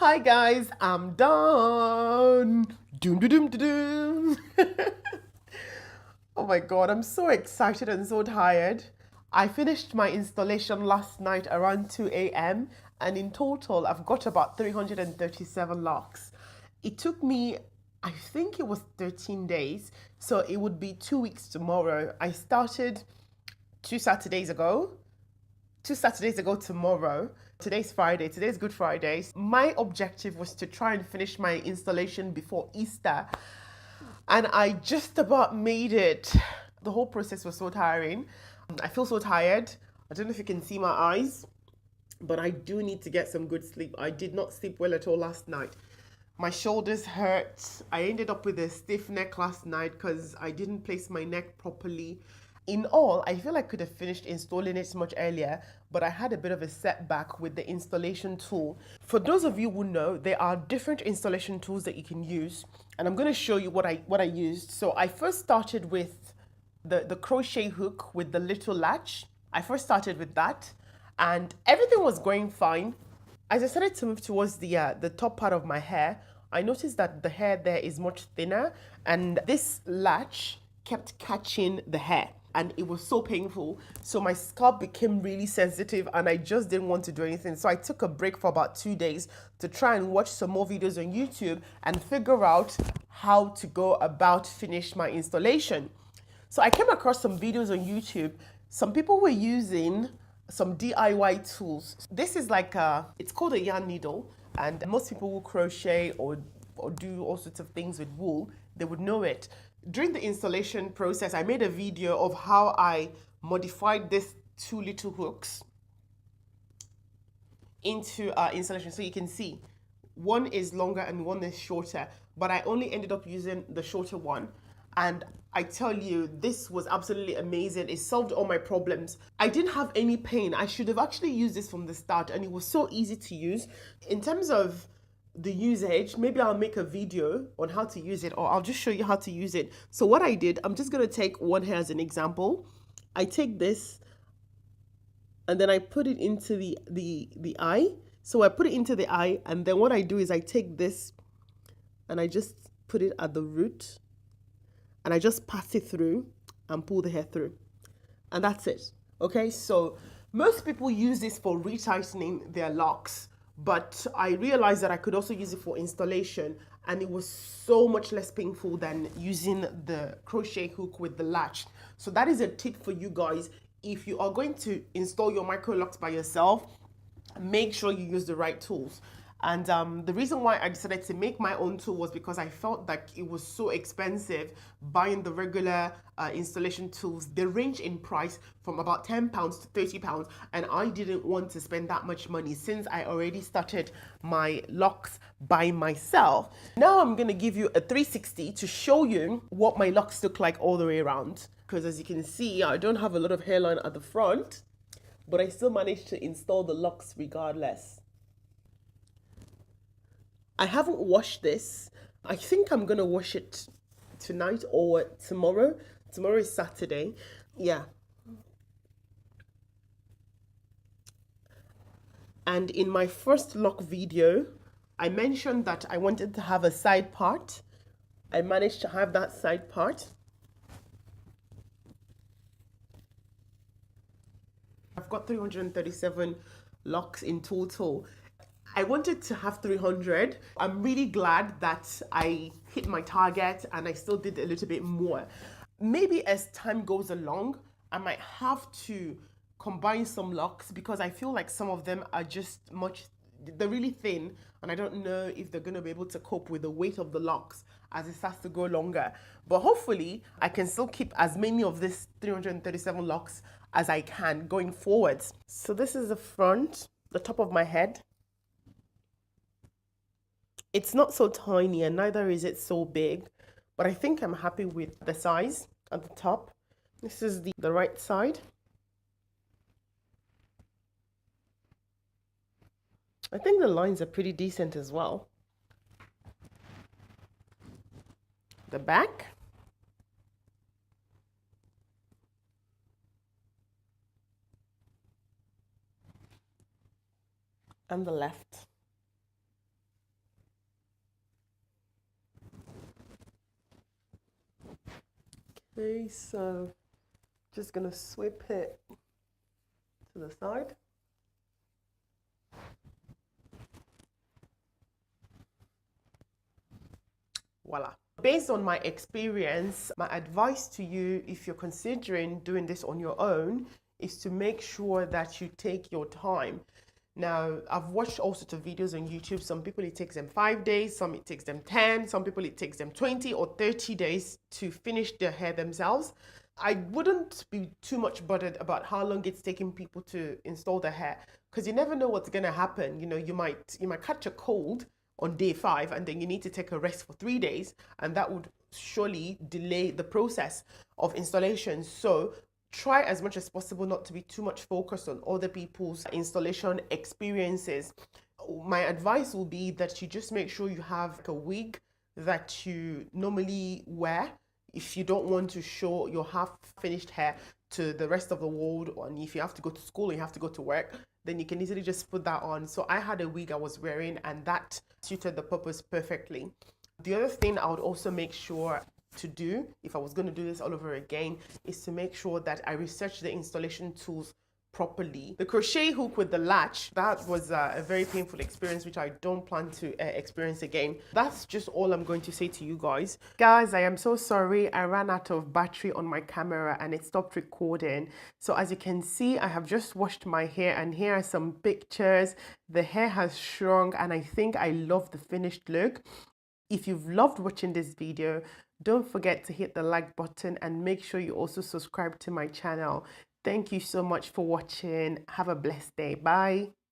Hi guys, I'm done. Doom doom doom doom. Oh my god, I'm so excited and so tired. I finished my installation last night around 2 a.m. and in total I've got about 337 locks. It took me, I think it was 13 days, so it would be 2 weeks tomorrow. I started 2 Saturdays ago 2 Saturdays ago tomorrow. Today's Friday. Today's Good Friday. My objective was to try and finish my installation before Easter. And I just about made it. The whole process was so tiring. I feel so tired. I don't know if you can see my eyes, but I do need to get some good sleep. I did not sleep well at all last night. My shoulders hurt. I ended up with a stiff neck last night because I didn't place my neck properly. In all, I feel I could have finished installing it much earlier, but I had a bit of a setback with the installation tool. For those of you who know, there are different installation tools that you can use, and I'm going to show you what I used. So I first started with the crochet hook with the little latch. I first started with that, and everything was going fine. As I started to move towards the top part of my hair, I noticed that the hair there is much thinner, and this latch kept catching the hair and it was so painful. So my scalp became really sensitive and I just didn't want to do anything. So I took a break for about 2 days to try and watch some more videos on YouTube and figure out how to go about finish my installation. So I came across some videos on YouTube. Some people were using some DIY tools. This is like it's called a yarn needle, and most people who crochet or do all sorts of things with wool, they would know it. During the installation process, I made a video of how I modified these two little hooks into installation. So you can see one is longer and one is shorter, but I only ended up using the shorter one. And I tell you, this was absolutely amazing. It solved all my problems. I didn't have any pain. I should have actually used this from the start, and it was so easy to use. In terms of the usage, maybe I'll make a video on how to use it, or I'll just show you how to use it. So what I did, I'm just going to take one hair as an example. I take this and then I put it into the eye. So I put it into the eye, and then what I do is I take this and I just put it at the root, and I just pass it through and pull the hair through, and that's it. Okay, so most people use this for retightening their locks, but I realized that I could also use it for installation, and it was so much less painful than using the crochet hook with the latch. So that is a tip for you guys. If you are going to install your Microlocs by yourself, make sure you use the right tools. And the reason why I decided to make my own tool was because I felt like it was so expensive buying the regular installation tools. They range in price from about £10 to £30, and I didn't want to spend that much money since I already started my locks by myself. Now I'm going to give you a 360 to show you what my locks look like all the way around. Because as you can see, I don't have a lot of hairline at the front, but I still managed to install the locks regardless. I haven't washed this. I think I'm gonna wash it tonight or tomorrow. Tomorrow is Saturday. Yeah. And in my first lock video, I mentioned that I wanted to have a side part. I managed to have that side part. I've got 337 locks in total. I wanted to have 300. I'm really glad that I hit my target and I still did a little bit more. Maybe as time goes along, I might have to combine some locks because I feel like some of them are just they're really thin, and I don't know if they're going to be able to cope with the weight of the locks as it starts to go longer. But hopefully I can still keep as many of these 337 locks as I can going forwards. So this is the front, the top of my head. It's not so tiny and neither is it so big, but I think I'm happy with the size at the top. This is the right side. I think the lines are pretty decent as well. The back. And the left. Okay, so just gonna sweep it to the side. Voila. Based on my experience, my advice to you, if you're considering doing this on your own, is to make sure that you take your time. Now, I've watched all sorts of videos on YouTube. Some people it takes them 5 days, some it takes them 10, some people it takes them 20 or 30 days to finish their hair themselves. I wouldn't be too much bothered about how long it's taking people to install their hair, because you never know what's gonna happen. You know, you might catch a cold on day 5 and then you need to take a rest for 3 days, and that would surely delay the process of installation. So try as much as possible not to be too much focused on other people's installation experiences. My advice will be that you just make sure you have a wig that you normally wear if you don't want to show your half finished hair to the rest of the world, and if you have to go to school and you have to go to work, then you can easily just put that on. So I had a wig I was wearing and that suited the purpose perfectly. The other thing I would also make sure to do, if I was going to do this all over again, is to make sure that I research the installation tools properly. The crochet hook with the latch, that was a very painful experience, which I don't plan to experience again. That's just all I'm going to say to you guys. Guys, I am so sorry. I ran out of battery on my camera and it stopped recording. So as you can see, I have just washed my hair and here are some pictures. The hair has shrunk and I think I love the finished look. If you've loved watching this video, don't forget to hit the like button and make sure you also subscribe to my channel. Thank you so much for watching. Have a blessed day. Bye.